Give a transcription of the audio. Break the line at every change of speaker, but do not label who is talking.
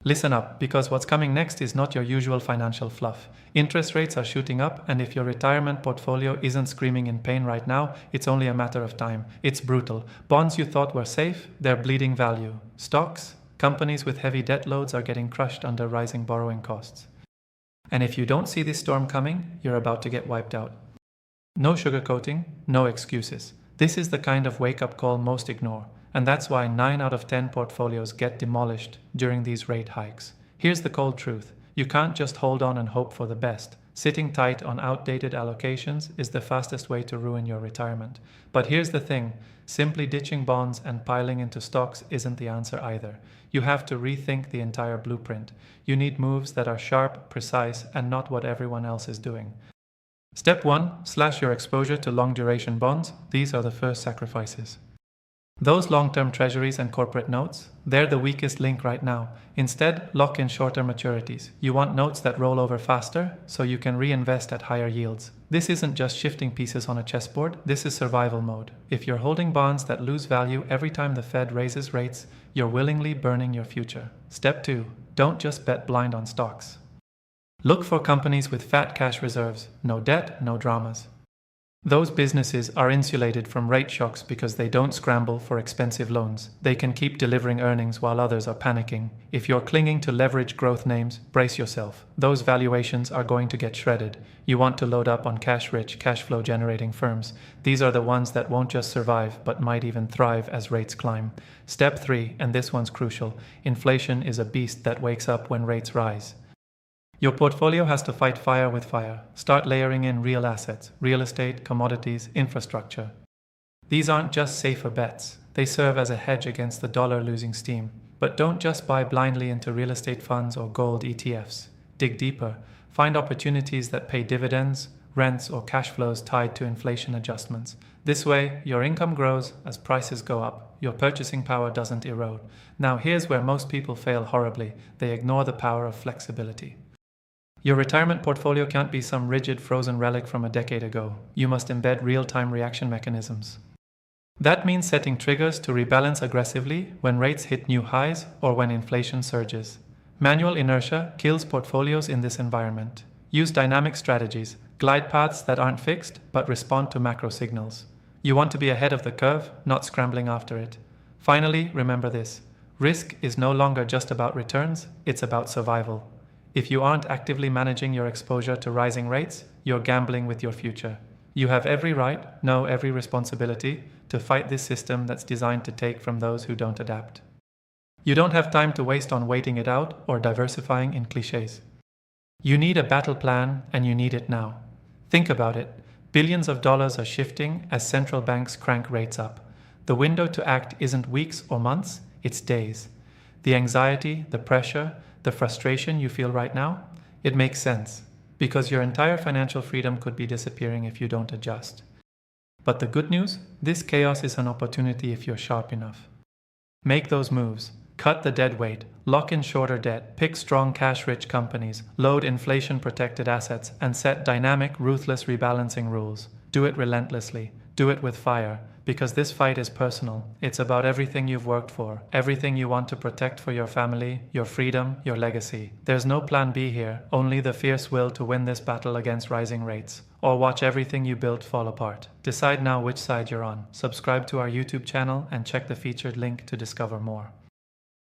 Listen up, because what's coming next is not your usual financial fluff. Interest rates are shooting up, and if your retirement portfolio isn't screaming in pain right now, it's only a matter of time. It's brutal. Bonds you thought were safe, they're bleeding value. Stocks, companies with heavy debt loads are getting crushed under rising borrowing costs. And if you don't see this storm coming, you're about to get wiped out. No sugarcoating, no excuses. This is the kind of wake-up call most ignore. And that's why 9 out of 10 portfolios get demolished during these rate hikes. Here's the cold truth. You can't just hold on and hope for the best. Sitting tight on outdated allocations is the fastest way to ruin your retirement. But here's the thing. Simply ditching bonds and piling into stocks isn't the answer either. You have to rethink the entire blueprint. You need moves that are sharp, precise, and not what everyone else is doing. Step 1. Slash your exposure to long-duration bonds. These are the first sacrifices. Those long-term treasuries and corporate notes, they're the weakest link right now. Instead, lock in shorter maturities. You want notes that roll over faster, so you can reinvest at higher yields. This isn't just shifting pieces on a chessboard, this is survival mode. If you're holding bonds that lose value every time the Fed raises rates, you're willingly burning your future. Step 2. Don't just bet blind on stocks. Look for companies with fat cash reserves. No debt, no dramas. Those businesses are insulated from rate shocks because they don't scramble for expensive loans. They can keep delivering earnings while others are panicking. If you're clinging to leverage growth names, brace yourself. Those valuations are going to get shredded. You want to load up on cash-rich, cash flow generating firms. These are the ones that won't just survive, but might even thrive as rates climb. Step 3, and this one's crucial. Inflation is a beast that wakes up when rates rise. Your portfolio has to fight fire with fire. Start layering in real assets, real estate, commodities, infrastructure. These aren't just safer bets. They serve as a hedge against the dollar losing steam. But don't just buy blindly into real estate funds or gold ETFs. Dig deeper. Find opportunities that pay dividends, rents, or cash flows tied to inflation adjustments. This way, your income grows as prices go up. Your purchasing power doesn't erode. Now here's where most people fail horribly. They ignore the power of flexibility. Your retirement portfolio can't be some rigid frozen relic from a decade ago. You must embed real-time reaction mechanisms. That means setting triggers to rebalance aggressively when rates hit new highs or when inflation surges. Manual inertia kills portfolios in this environment. Use dynamic strategies, glide paths that aren't fixed but respond to macro signals. You want to be ahead of the curve, not scrambling after it. Finally, remember this. Risk is no longer just about returns, it's about survival. If you aren't actively managing your exposure to rising rates, you're gambling with your future. You have every right, no, every responsibility, to fight this system that's designed to take from those who don't adapt. You don't have time to waste on waiting it out or diversifying in cliches. You need a battle plan, and you need it now. Think about it. Billions of dollars are shifting as central banks crank rates up. The window to act isn't weeks or months, it's days. The anxiety, the pressure, the frustration you feel right now, it makes sense, because your entire financial freedom could be disappearing if you don't adjust. But the good news, this chaos is an opportunity if you're sharp enough. Make those moves. Cut the dead weight, lock in shorter debt, pick strong cash-rich companies, load inflation-protected assets, and set dynamic, ruthless rebalancing rules. Do it relentlessly. Do it with fire. Because this fight is personal. It's about everything you've worked for, everything you want to protect for your family, your freedom, your legacy. There's no plan B here, only the fierce will to win this battle against rising rates, or watch everything you built fall apart. Decide now which side you're on. Subscribe to our YouTube channel and check the featured link to discover more.